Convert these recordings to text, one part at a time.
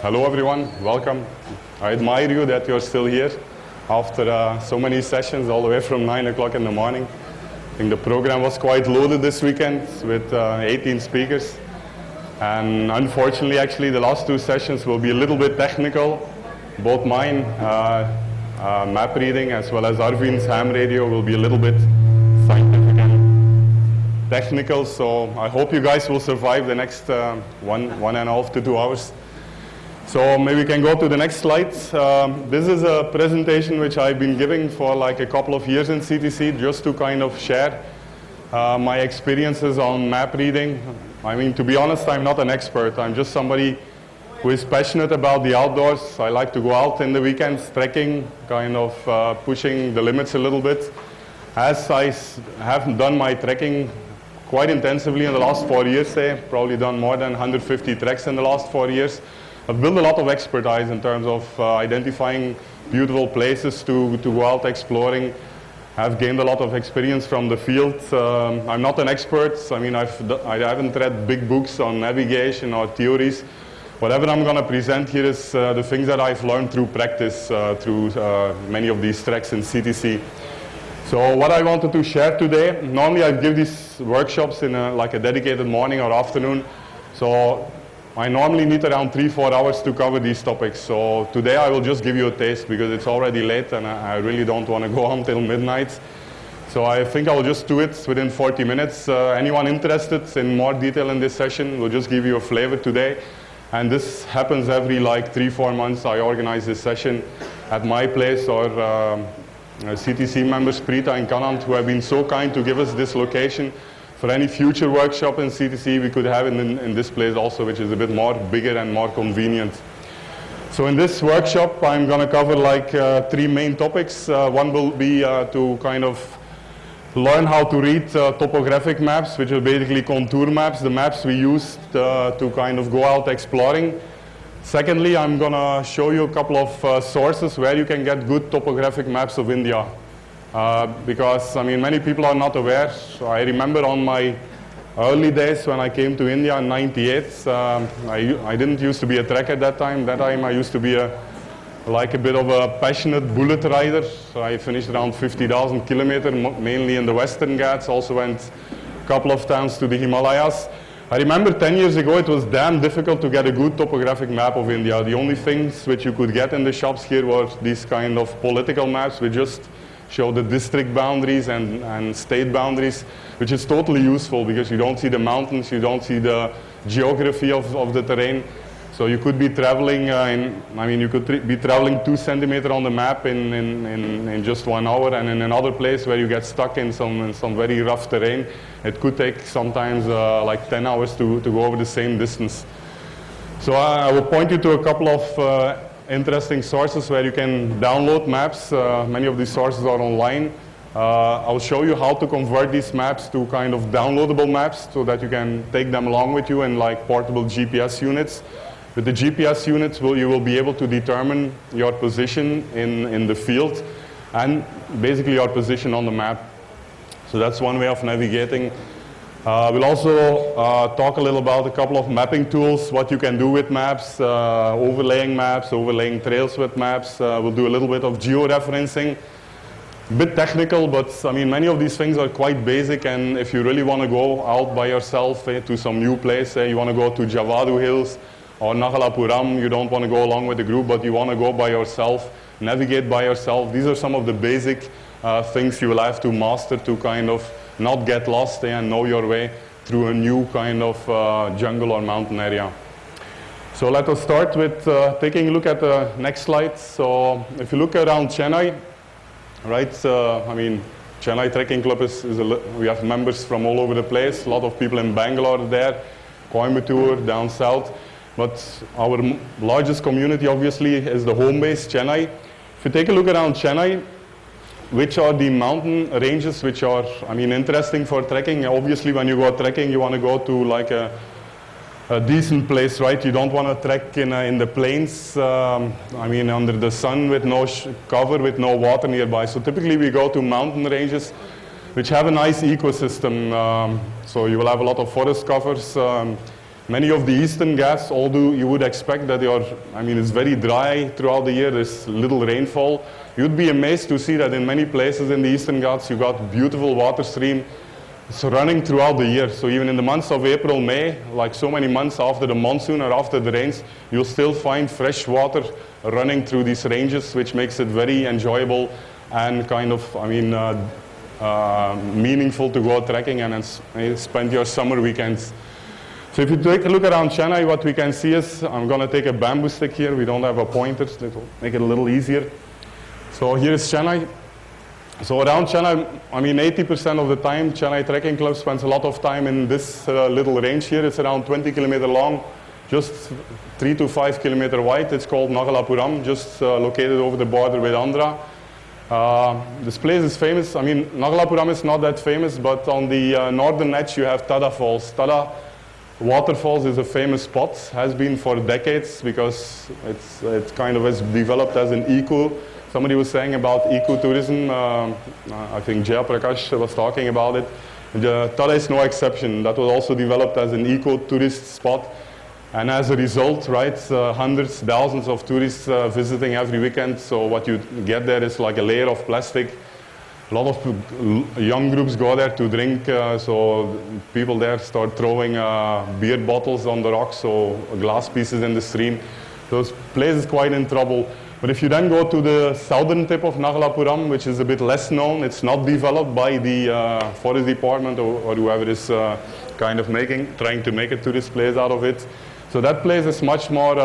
Hello everyone, welcome. I admire you that you're still here after so many sessions all the way from 9 o'clock in the morning. I think the program was quite loaded this weekend with 18 speakers. And unfortunately, actually, the last two sessions will be a little bit technical. Both mine, map reading, as well as Arvin's ham radio will be a little bit scientific and technical. So I hope you guys will survive the next one and a half to 2 hours. So maybe we can go to the next slide. This is a presentation which I've been giving for like a couple of years in CTC, just to kind of share my experiences on map reading. I mean, to be honest, I'm not an expert. I'm just somebody who is passionate about the outdoors. I like to go out in the weekends, trekking, kind of pushing the limits a little bit. As I have done my trekking quite intensively in the last 4 years, probably done more than 150 treks in the last 4 years. I've built a lot of expertise in terms of identifying beautiful places to go out exploring. I've gained a lot of experience from the field. I'm not an expert. I mean, I haven't read big books on navigation or theories. Whatever I'm going to present here is the things that I've learned through practice, through many of these treks in CTC. So what I wanted to share today, normally I give these workshops in like a dedicated morning or afternoon. So I normally need around 3-4 hours to cover these topics. So today I will just give you a taste because it's already late and I really don't want to go on till midnight. So I think I will just do it within 40 minutes. Anyone interested in more detail in this session, we'll just give you a flavor today. And this happens every like 3-4 months. I organize this session at my place, or CTC members, Prita and Kanant, who have been so kind to give us this location. For any future workshop in CTC, we could have it in this place also, which is a bit more bigger and more convenient. So in this workshop, I'm going to cover like 3 main topics. One will be to kind of learn how to read topographic maps, which are basically contour maps, the maps we use to kind of go out exploring. Secondly, I'm going to show you a couple of sources where you can get good topographic maps of India. Because, I mean, many people are not aware. So I remember on my early days when I came to India in '98, I didn't used to be a trekker at that time. That time I used to be like a bit of a passionate bullet rider. So I finished around 50,000 kilometers, mainly in the Western Ghats. Also went a couple of times to the Himalayas. I remember 10 years ago it was damn difficult to get a good topographic map of India. The only things which you could get in the shops here were these kind of political maps which just show the district boundaries and state boundaries, which is totally useful because you don't see the mountains, you don't see the geography of the terrain. So you could be traveling, you could be traveling 2 centimeters on the map in just 1 hour, and in another place where you get stuck in some very rough terrain, it could take sometimes like 10 hours to go over the same distance. So I will point you to a couple of interesting sources where you can download maps. Many of these sources are online. I'll show you how to convert these maps to kind of downloadable maps so that you can take them along with you in like portable GPS units. With the GPS units, you will be able to determine your position in the field and basically your position on the map. So that's one way of navigating. We'll also talk a little about a couple of mapping tools, what you can do with maps, overlaying trails with maps. We'll do a little bit of georeferencing. A bit technical, but I mean, many of these things are quite basic, and if you really want to go out by yourself to some new place, you want to go to Javadu Hills or Nagalapuram, you don't want to go along with a group, but you want to go by yourself, navigate by yourself. These are some of the basic things you will have to master to kind of not get lost and know your way through a new kind of jungle or mountain area. So let us start with taking a look at the next slide. So if you look around Chennai, right, Chennai Trekking Club we have members from all over the place. A lot of people in Bangalore are there, Coimbatore, down south. But our largest community obviously is the home base, Chennai. If you take a look around Chennai, which are the mountain ranges which are, interesting for trekking? Obviously, when you go trekking, you want to go to like a decent place, right? You don't want to trek in the plains, under the sun with no cover, with no water nearby. So typically, we go to mountain ranges which have a nice ecosystem. So you will have a lot of forest covers. Many of the Eastern Ghats, although you would expect that it's very dry throughout the year, there's little rainfall. You'd be amazed to see that in many places in the Eastern Ghats, you got beautiful water stream. It's running throughout the year. So even in the months of April, May, like so many months after the monsoon or after the rains, you'll still find fresh water running through these ranges, which makes it very enjoyable and kind of, meaningful to go trekking and spend your summer weekends. So if you take a look around Chennai, what we can see is, I'm going to take a bamboo stick here. We don't have a pointer, so it will make it a little easier. So here is Chennai. So around Chennai, 80% of the time, Chennai Trekking Club spends a lot of time in this little range here. It's around 20 kilometers long, just 3 to 5 kilometers wide. It's called Nagalapuram, just located over the border with Andhra. This place is famous. Nagalapuram is not that famous, but on the northern edge you have Tada Falls. Tada Waterfalls is a famous spot, has been for decades, because it kind of has developed as an eco. Somebody was saying about ecotourism. I think Jaya Prakash was talking about it. Tada is no exception. That was also developed as an eco-tourist spot. And as a result, right, hundreds, thousands of tourists visiting every weekend. So what you get there is like a layer of plastic. A lot of young groups go there to drink. So people there start throwing beer bottles on the rocks or glass pieces in the stream. Those places quite in trouble. But if you then go to the southern tip of Nagalapuram, which is a bit less known, it's not developed by the forest department or whoever is kind of trying to make a tourist place out of it. So that place is much more,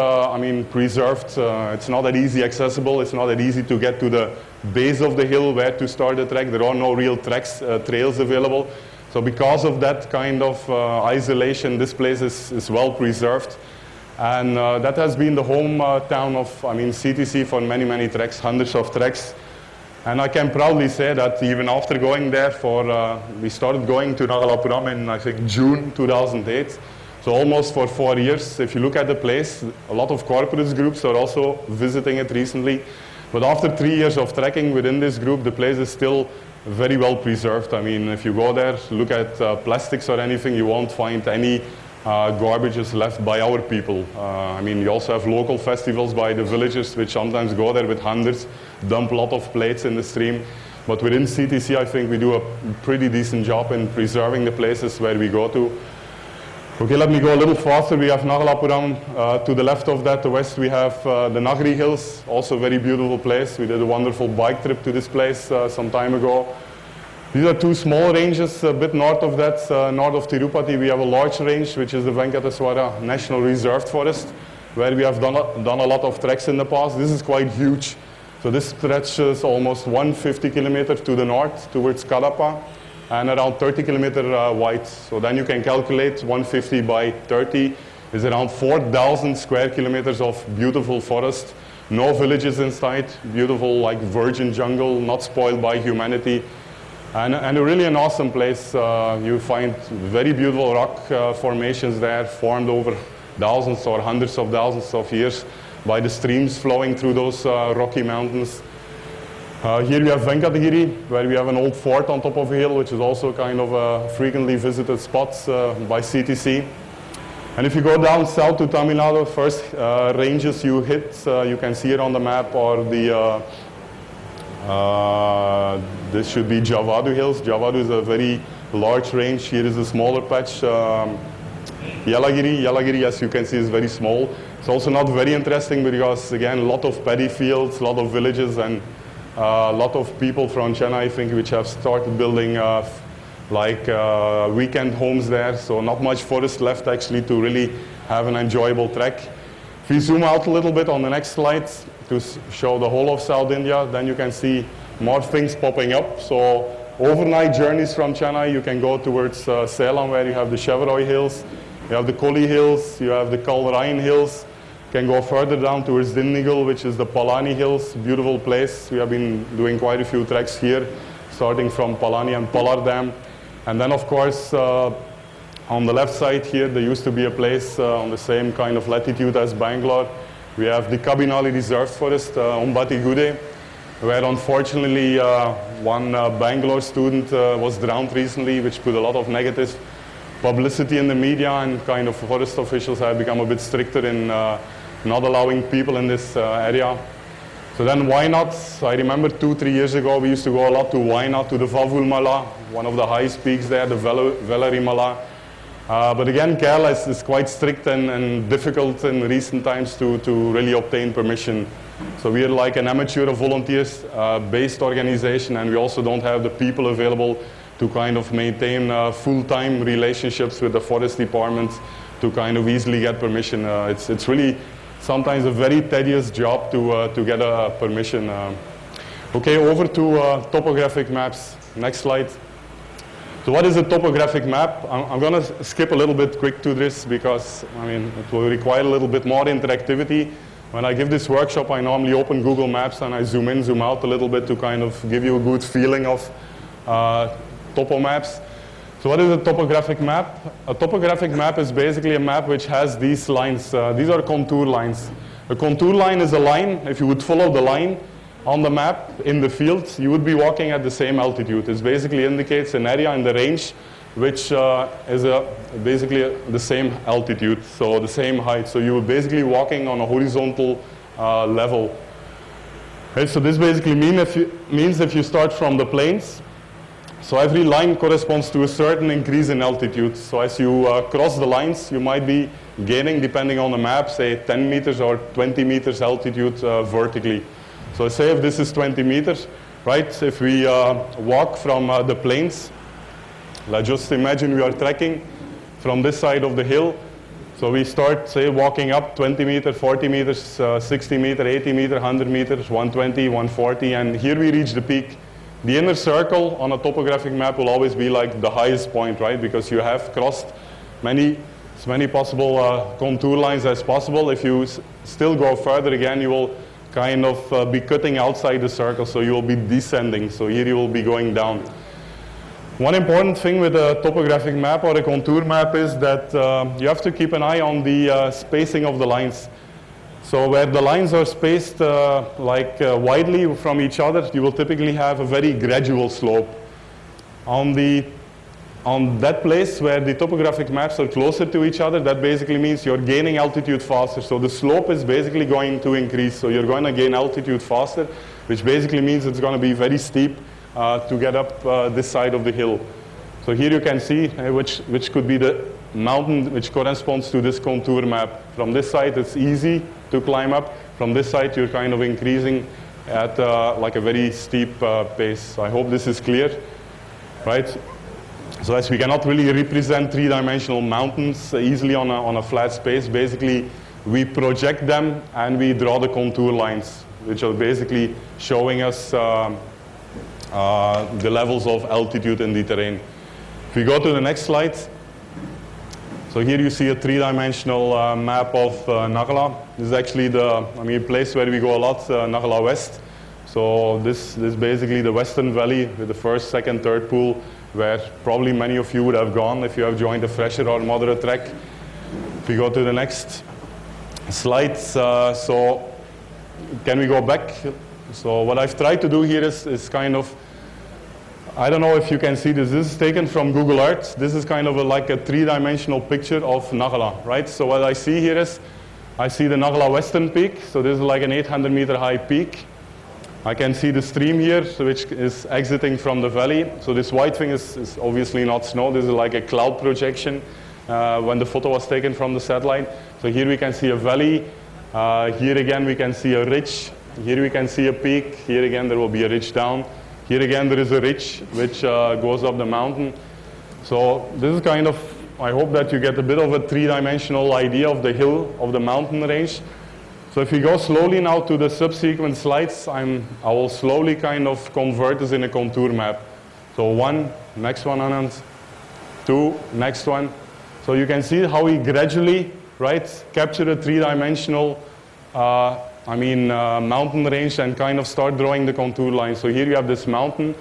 preserved. It's not that easy accessible. It's not that easy to get to the base of the hill where to start the trek. There are no real trails available. So because of that kind of isolation, this place is well preserved. And that has been the hometown of CTC for many, many treks, hundreds of treks. And I can proudly say that even after going there we started going to Nagalapuram in, I think, June 2008. So almost for 4 years. If you look at the place, a lot of corporate groups are also visiting it recently. But after 3 years of trekking within this group, the place is still very well preserved. If you go there, look at plastics or anything, you won't find any garbage is left by our people. You also have local festivals by the villagers, which sometimes go there with hundreds, dump a lot of plates in the stream. But within CTC, I think we do a pretty decent job in preserving the places where we go to. Okay, let me go a little faster. We have Nagalapuram. To the left of that, the west, we have the Nagri Hills, also a very beautiful place. We did a wonderful bike trip to this place some time ago. These are two small ranges, a bit north of that, north of Tirupati. We have a large range, which is the Venkateswara National Reserve Forest, where we have done a lot of treks in the past. This is quite huge. So this stretches almost 150 kilometers to the north, towards Kadapa, and around 30 kilometers wide. So then you can calculate 150 by 30 is around 4,000 square kilometers of beautiful forest. No villages inside, beautiful like virgin jungle, not spoiled by humanity. And really an awesome place. You find very beautiful rock formations there, formed over thousands or hundreds of thousands of years by the streams flowing through those rocky mountains. Here we have Venkatagiri, where we have an old fort on top of a hill, which is also kind of a frequently visited spot by CTC. And if you go down south to Tamil Nadu, first ranges you hit, you can see it on the map, or the this should be Javadu Hills. Javadu is a very large range. Here is a smaller patch. Yelagiri, as you can see, is very small. It's also not very interesting because, again, a lot of paddy fields, a lot of villages, and a lot of people from Chennai, I think, which have started building weekend homes there. So not much forest left, actually, to really have an enjoyable trek. If we zoom out a little bit on the next slide, to show the whole of South India, then you can see more things popping up. So overnight journeys from Chennai, you can go towards Salem, where you have the Chevroi Hills, you have the Koli Hills, you have the Kalrain Hills. You can go further down towards Dindigul, which is the Palani Hills, beautiful place. We have been doing quite a few treks here, starting from Palani and Palar Dam. And then, of course, on the left side here, there used to be a place on the same kind of latitude as Bangalore. We have the Kabinali Reserve Forest, Umbati Gude, where unfortunately one Bangalore student was drowned recently, which put a lot of negative publicity in the media, and kind of forest officials have become a bit stricter in not allowing people in this area. So then why not? I remember 2-3 years ago we used to go a lot to why not, to the Vavulmala, one of the highest peaks there, the Velarimala. But again, Kerala is quite strict and difficult in recent times to really obtain permission. So we are like an amateur volunteers-based organization, and we also don't have the people available to kind of maintain full-time relationships with the forest department to kind of easily get permission. It's really sometimes a very tedious job to get a permission. Okay, over to topographic maps. Next slide. So what is a topographic map? I'm going to skip a little bit quick to this because, I mean, it will require a little bit more interactivity. When I give this workshop, I normally open Google Maps and I zoom in, zoom out a little bit to kind of give you a good feeling of topo maps. So what is a topographic map? A topographic map is basically a map which has these lines. These are contour lines. A contour line is a line. If you would follow the line on the map in the field, you would be walking at the same altitude. It basically indicates an area in the range which is basically the same altitude, so the same height. So you would basically walking on a horizontal level. Okay, so this basically means if you start from the plains, so every line corresponds to a certain increase in altitude. So as you cross the lines, you might be gaining, depending on the map, say 10 meters or 20 meters altitude vertically. So say if this is 20 meters, right? If we walk from the plains, let's just imagine we are trekking from this side of the hill. So we start, say, walking up 20 meters, 40 meters, 60 meters, 80 meters, 100 meters, 120, 140, and here we reach the peak. The inner circle on a topographic map will always be like the highest point, right? Because you have crossed as many possible contour lines as possible. If you still go further again, you will kind of be cutting outside the circle, so you will be descending. So here you will be going down. One important thing with a topographic map or a contour map is that you have to keep an eye on the spacing of the lines. So where the lines are spaced widely from each other, you will typically have a very gradual slope. On that place where the topographic maps are closer to each other, that basically means you're gaining altitude faster. So the slope is basically going to increase. So you're going to gain altitude faster, which basically means it's going to be very steep to get up this side of the hill. So here you can see which could be the mountain which corresponds to this contour map. From this side, it's easy to climb up. From this side, you're kind of increasing at like a very steep pace. I hope this is clear, right? So as we cannot really represent three-dimensional mountains easily on a flat space, basically we project them and we draw the contour lines, which are basically showing us the levels of altitude in the terrain. If we go to the next slide. So here you see a three-dimensional map of Nagala. This is actually the place where we go a lot, Nagala West. So this is basically the western valley with the first, second, third pool, where probably many of you would have gone if you have joined a fresher or moderate trek. If we go to the next slide. So can we go back? So what I've tried to do here is kind of, I don't know if you can see this. This is taken from Google Earth. This is kind of like a three-dimensional picture of Nagala, right? So what I see here is, I see the Nagala Western Peak. So this is like an 800-meter high peak. I can see the stream here, which is exiting from the valley. So this white thing is obviously not snow. This is like a cloud projection when the photo was taken from the satellite. So here we can see a valley. Here again we can see a ridge. Here we can see a peak. Here again there will be a ridge down. Here again there is a ridge which goes up the mountain. So this is kind of, I hope that you get a bit of a three-dimensional idea of the hill, of the mountain range. So if we go slowly now to the subsequent slides, I will slowly kind of convert this in a contour map. So one, next one, Anand. Two, next one. So you can see how we gradually, right, capture a three-dimensional mountain range and kind of start drawing the contour lines. So here you have this mountain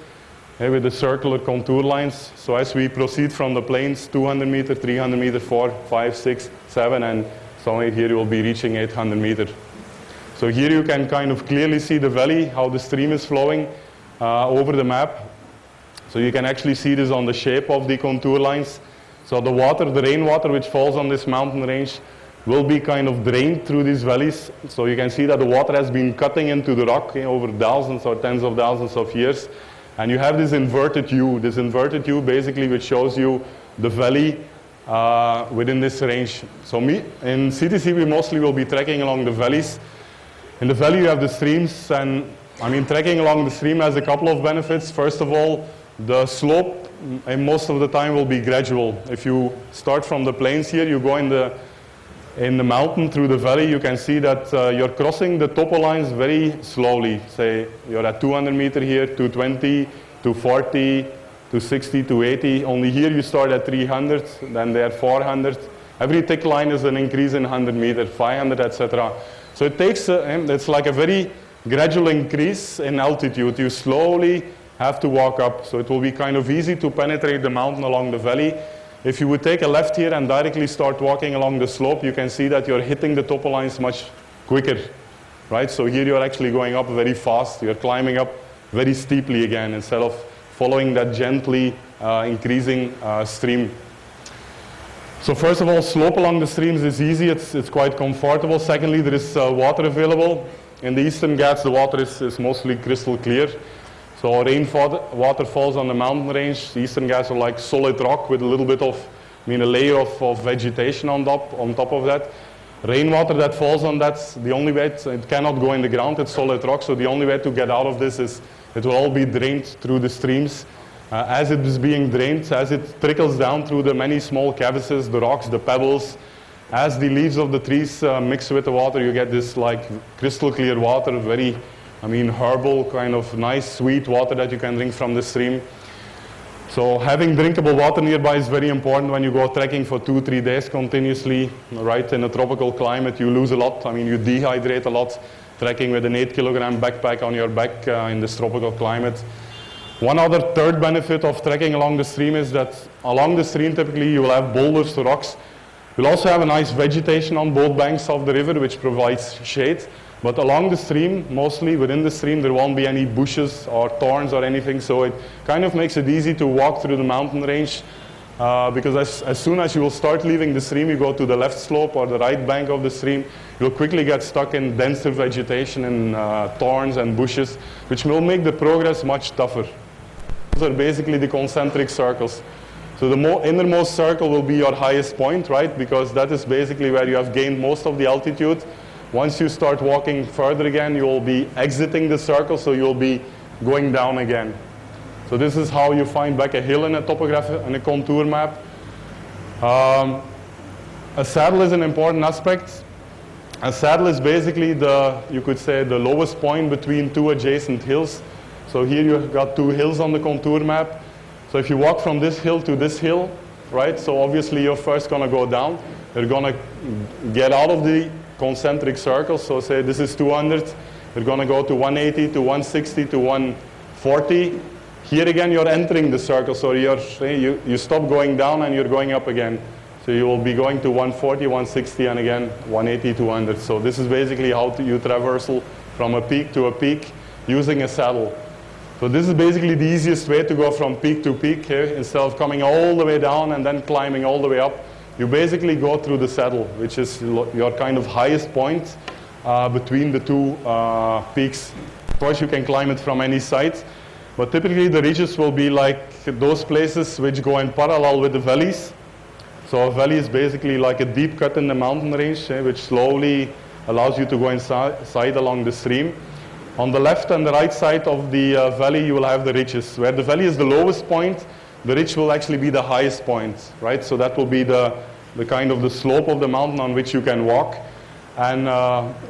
with the circular contour lines. So as we proceed from the plains, 200 meters, 300 meters, 4, 5, 6, 7, and somewhere here you will be reaching 800 meters. So here you can kind of clearly see the valley, how the stream is flowing over the map. So you can actually see this on the shape of the contour lines. So the water, the rainwater which falls on this mountain range will be kind of drained through these valleys. So you can see that the water has been cutting into the rock over thousands or tens of thousands of years. And you have this inverted U basically which shows you the valley within this range. So in CTC we mostly will be trekking along the valleys. In the valley you have the streams, and I mean trekking along the stream has a couple of benefits. First of all, the slope most of the time will be gradual. If you start from the plains here, you go in the mountain through the valley, you can see that you're crossing the topo lines very slowly. Say you're at 200 meters here, 220, 240, 260, 280. Only here you start at 300, then there 400. Every thick line is an increase in 100 meters, 500, etc. So it takes, it's like a very gradual increase in altitude. You slowly have to walk up. So it will be kind of easy to penetrate the mountain along the valley. If you would take a left here and directly start walking along the slope, you can see that you're hitting the topo lines much quicker, right? So here you're actually going up very fast. You're climbing up very steeply again instead of following that gently increasing stream. So first of all, slope along the streams is easy. It's quite comfortable. Secondly, there is water available. In the Eastern Ghats, the water is mostly crystal clear. So rainwater falls on the mountain range. The Eastern Ghats are like solid rock with a little bit of, a layer of vegetation on top of that. Rainwater that falls on that, the only way, it cannot go in the ground, it's solid rock, so the only way to get out of this is it will all be drained through the streams. As it is being drained, as it trickles down through the many small crevices, the rocks, the pebbles, as the leaves of the trees mix with the water, you get this like crystal clear water, very, herbal, kind of nice, sweet water that you can drink from the stream. So having drinkable water nearby is very important when you go trekking for 2-3 days continuously, right? In a tropical climate, you lose a lot. You dehydrate a lot, trekking with an 8-kilogram backpack on your back in this tropical climate. One other third benefit of trekking along the stream is that along the stream, typically, you will have boulders, rocks. You'll also have a nice vegetation on both banks of the river, which provides shade. But along the stream, mostly within the stream, there won't be any bushes or thorns or anything, so it kind of makes it easy to walk through the mountain range because as soon as you will start leaving the stream, you go to the left slope or the right bank of the stream, you'll quickly get stuck in denser vegetation and thorns and bushes, which will make the progress much tougher. Those are basically the concentric circles. So the innermost circle will be your highest point, right? Because that is basically where you have gained most of the altitude. Once you start walking further again, you will be exiting the circle, so you'll be going down again. So this is how you find back a hill in a topography, in a contour map. A saddle is an important aspect. A saddle is basically you could say, the lowest point between two adjacent hills. So here you've got two hills on the contour map. So if you walk from this hill to this hill, right, so obviously you're first going to go down. You're going to get out of the concentric circles, so say this is 200, you're going to go to 180, to 160, to 140. Here again you're entering the circle, so you stop going down and you're going up again. So you will be going to 140, 160, and again 180, 200. So this is basically how you traversal from a peak to a peak using a saddle. So this is basically the easiest way to go from peak to peak here. Instead of coming all the way down and then climbing all the way up, you basically go through the saddle, which is your kind of highest point between the two peaks. Of course, you can climb it from any side, but typically the ridges will be like those places which go in parallel with the valleys. So a valley is basically like a deep cut in the mountain range, which slowly allows you to go inside along the stream. On the left and the right side of the valley, you will have the ridges. Where the valley is the lowest point, the ridge will actually be the highest point, right? So that will be the kind of the slope of the mountain on which you can walk. And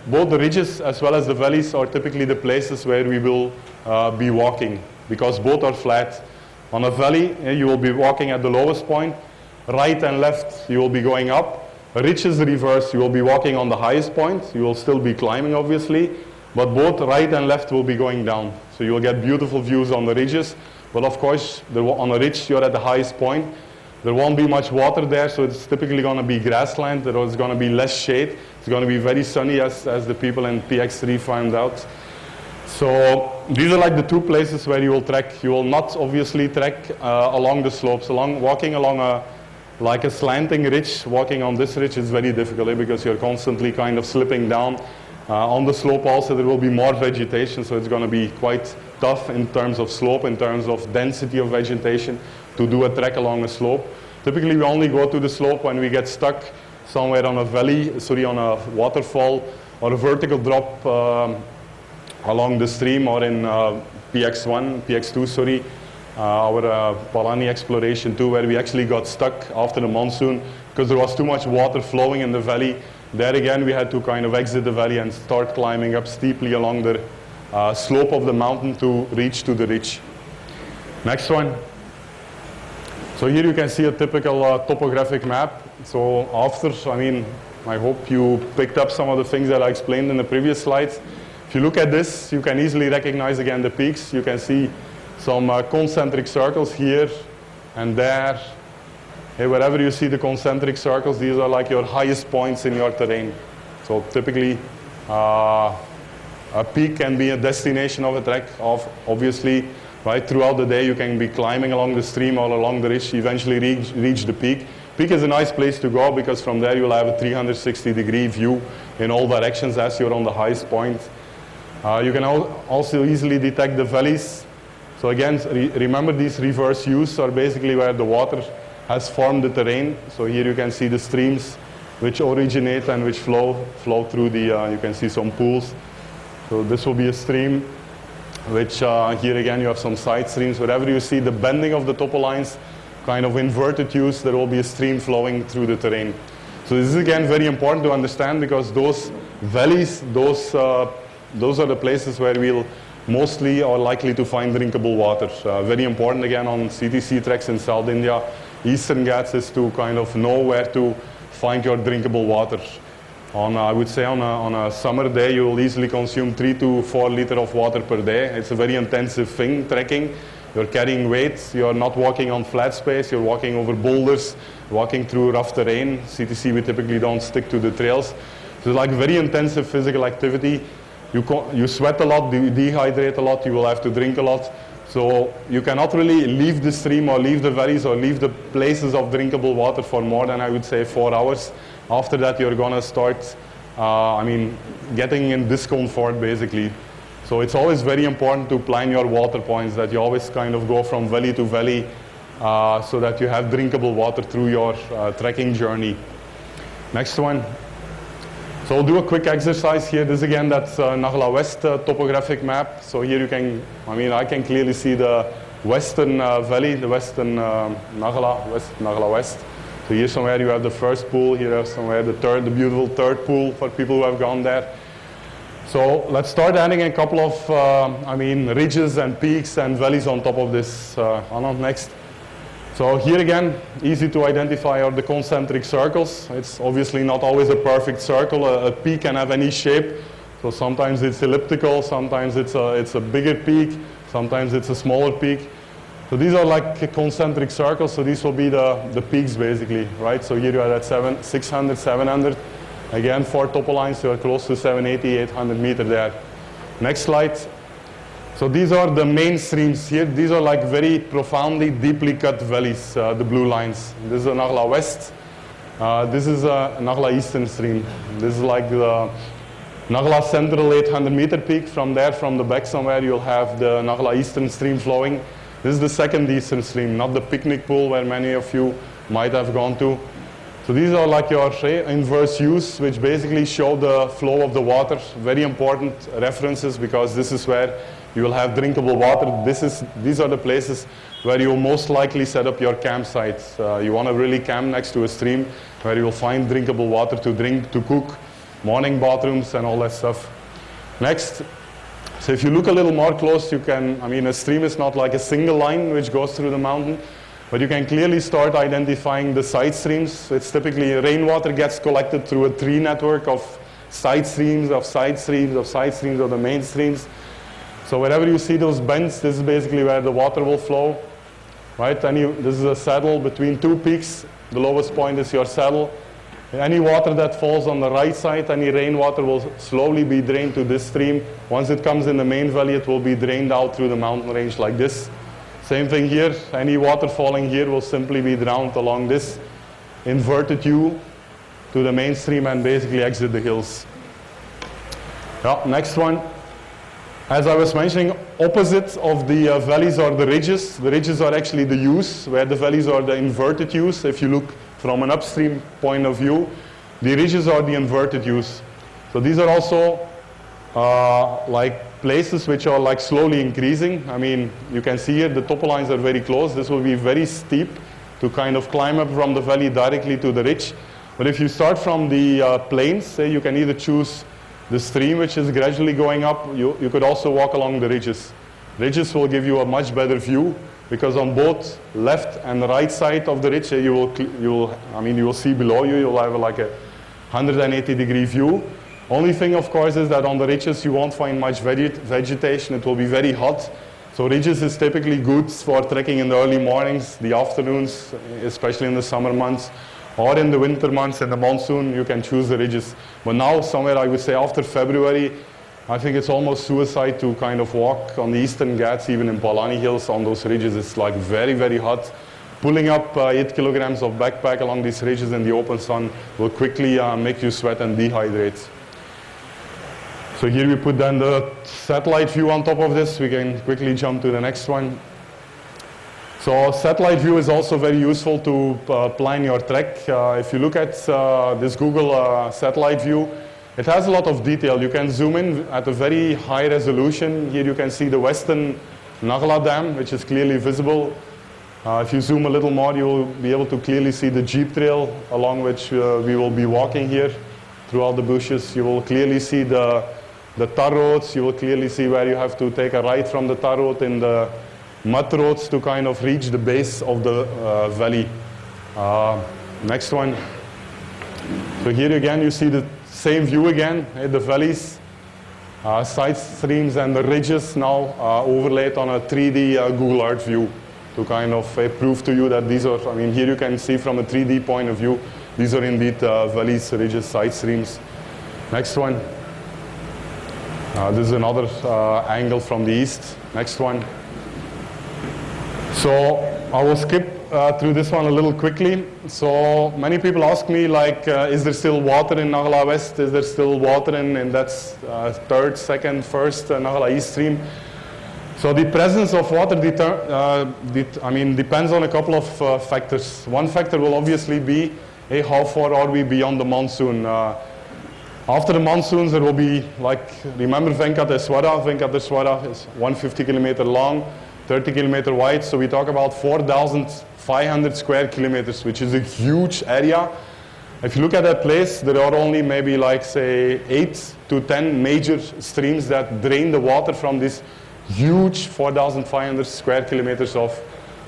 both the ridges as well as the valleys are typically the places where we will be walking, because both are flat. On a valley, you will be walking at the lowest point. Right and left, you will be going up. A ridge is the reverse. You will be walking on the highest point. You will still be climbing, obviously, but both right and left will be going down. So you will get beautiful views on the ridges. But of course, on a ridge, you're at the highest point. There won't be much water there, so it's typically going to be grassland. There is going to be less shade. It's going to be very sunny, as the people in PX3 found out. So these are like the two places where you will trek. You will not obviously trek along the slopes. Walking along like a slanting ridge. Walking on this ridge is very difficult because you're constantly kind of slipping down. On the slope also there will be more vegetation, so it's going to be quite tough in terms of slope, in terms of density of vegetation to do a trek along a slope. Typically we only go to the slope when we get stuck somewhere on a valley, on a waterfall or a vertical drop along the stream, or in PX2, our Polamaa exploration 2, where we actually got stuck after the monsoon because there was too much water flowing in the valley. There again we had to kind of exit the valley and start climbing up steeply along the slope of the mountain to reach to the ridge. Next one. So here you can see a typical topographic map. So I hope you picked up some of the things that I explained in the previous slides. If you look at this, you can easily recognize again the peaks. You can see some concentric circles here and there. Hey, wherever you see the concentric circles, these are like your highest points in your terrain. So typically, a peak can be a destination of a trek. Obviously, right throughout the day, you can be climbing along the stream or along the ridge, eventually reach the peak. Peak is a nice place to go because from there you'll have a 360-degree view in all directions as you're on the highest point. You can also easily detect the valleys. So again, remember these reverse U's are basically where the water has formed the terrain. So here you can see the streams which originate and which flow through the, you can see some pools. So this will be a stream, which here again you have some side streams. Wherever you see the bending of the topolines, kind of inverted U's, there will be a stream flowing through the terrain. So this is again very important to understand because those valleys, those are the places where we'll mostly are likely to find drinkable water. Very important again on CTC treks in South India. Eastern Ghats is to kind of know where to find your drinkable water. I would say on a summer day, you will easily consume 3 to 4 liters of water per day. It's a very intensive thing, trekking. You're carrying weights, you're not walking on flat space, you're walking over boulders, walking through rough terrain. CTC, we typically don't stick to the trails. So it's like very intensive physical activity. You sweat a lot, you dehydrate a lot, you will have to drink a lot. So you cannot really leave the stream or leave the valleys or leave the places of drinkable water for more than, I would say, 4 hours. After that, you're going to start, getting in discomfort, basically. So it's always very important to plan your water points, that you always kind of go from valley to valley so that you have drinkable water through your trekking journey. Next one. So I'll do a quick exercise here. This again, that's Nagla West topographic map. So here you can, I can clearly see the western valley, the western Nagla West. So here somewhere you have the first pool, here somewhere the beautiful third pool for people who have gone there. So let's start adding a couple of, ridges and peaks and valleys on top of this. Anand, next. So here again, easy to identify are the concentric circles. It's obviously not always a perfect circle. A peak can have any shape. So sometimes it's elliptical, sometimes it's a bigger peak, sometimes it's a smaller peak. So these are like concentric circles, so these will be the peaks basically, right? So here you are at 600, 700. Again, 4 topolines, you are close to 780, 800 meters there. Next slide. So these are the main streams here. These are like very profoundly, deeply cut valleys, the blue lines. This is a Nagla West. This is a Nagla Eastern stream. This is like the Nagla Central 800 meter peak. From there, from the back somewhere, you'll have the Nagla Eastern stream flowing. This is the second Eastern stream, not the picnic pool where many of you might have gone to. So these are like your inverse U's, which basically show the flow of the water. Very important references because this is where you will have drinkable water. These are the places where you will most likely set up your campsites. You want to really camp next to a stream where you will find drinkable water to drink, to cook, morning bathrooms and all that stuff. Next. So if you look a little more close, you can, a stream is not like a single line which goes through the mountain, but you can clearly start identifying the side streams. It's typically rainwater gets collected through a tree network of side streams, of side streams, of side streams, of the main streams. So wherever you see those bends, this is basically where the water will flow, right? This is a saddle between 2 peaks. The lowest point is your saddle. Any water that falls on the right side, any rainwater will slowly be drained to this stream. Once it comes in the main valley, it will be drained out through the mountain range like this. Same thing here. Any water falling here will simply be drowned along this inverted U to the mainstream and basically exit the hills. Yeah, next one. As I was mentioning, opposite of the valleys are the ridges. The ridges are actually the U's, where the valleys are the inverted U's. If you look from an upstream point of view, the ridges are the inverted U's. So these are also like places which are like slowly increasing. I mean, you can see here the topolines are very close. This will be very steep to kind of climb up from the valley directly to the ridge. But if you start from the plains, say, you can either choose the stream, which is gradually going up. You could also walk along the ridges. Ridges will give you a much better view, because on both left and right side of the ridge, you will see below you. You'll have like a 180-degree view. Only thing, of course, is that on the ridges you won't find much vegetation. It will be very hot. So ridges is typically good for trekking in the early mornings, the afternoons, especially in the summer months. Or in the winter months, in the monsoon, you can choose the ridges. But now, somewhere I would say after February, I think it's almost suicide to kind of walk on the Eastern Ghats, even in Polamaa Hills, on those ridges. It's like very, very hot. Pulling up 8 kilograms of backpack along these ridges in the open sun will quickly make you sweat and dehydrate. So here we put then the satellite view on top of this. We can quickly jump to the next one. So satellite view is also very useful to plan your trek. If you look at this Google satellite view, it has a lot of detail. You can zoom in at a very high resolution. Here you can see the western Nagla Dam, which is clearly visible. If you zoom a little more, you will be able to clearly see the jeep trail along which we will be walking here throughout the bushes. You will clearly see the tar roads. You will clearly see where you have to take a right from the tar road in the mud roads to kind of reach the base of the valley. Next one. So here again you see the same view again, the valleys, side streams and the ridges now overlaid on a 3D Google Earth view to kind of prove to you that these are, I mean, here you can see from a 3D point of view, these are indeed valleys, ridges, side streams. Next one. This is another angle from the east. Next one. So I will skip through this one a little quickly. So many people ask me, like, is there still water in Nagla West? Is there still water in that third, second, first Nagla East stream? So the presence of water depends on a couple of factors. One factor will obviously be, hey, how far are we beyond the monsoon? After the monsoons, there will be, like, remember Venkateswara? Venkateswara is 150 kilometer long, 30 kilometer wide, so we talk about 4,500 square kilometers, which is a huge area. If you look at that place, there are only maybe like, say, 8 to 10 major streams that drain the water from this huge 4,500 square kilometers of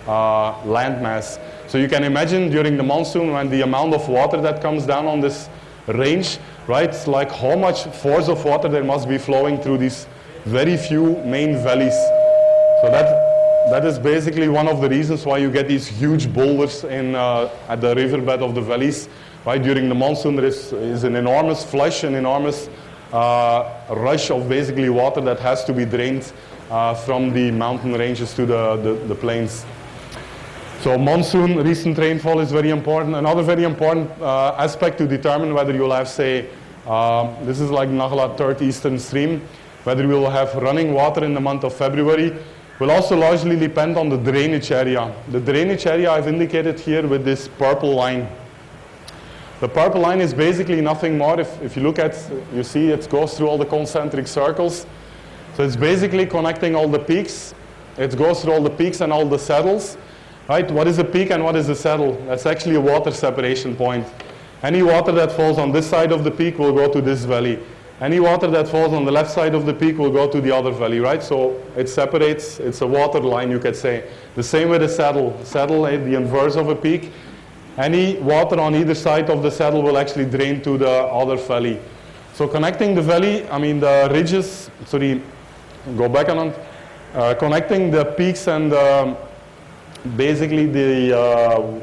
landmass. So you can imagine during the monsoon when the amount of water that comes down on this range, right, like how much force of water there must be flowing through these very few main valleys. So that is basically one of the reasons why you get these huge boulders in, at the riverbed of the valleys. Right? During the monsoon there is an enormous flush, an enormous rush of basically water that has to be drained from the mountain ranges to the plains. So monsoon, recent rainfall is very important. Another very important aspect to determine whether you'll have, say, this is like Nagla third eastern stream, whether we will have running water in the month of February will also largely depend on the drainage area. The drainage area I've indicated here with this purple line. The purple line is basically nothing more. If you look at, you see it goes through all the concentric circles. So it's basically connecting all the peaks. It goes through all the peaks and all the saddles. Right? What is a peak and what is a saddle? That's actually a water separation point. Any water that falls on this side of the peak will go to this valley. Any water that falls on the left side of the peak will go to the other valley, right? So it separates, it's a water line, you could say. The same with a saddle. Saddle, the inverse of a peak. Any water on either side of the saddle will actually drain to the other valley. So connecting the valley, I mean the ridges, sorry, go back on connecting the peaks and basically the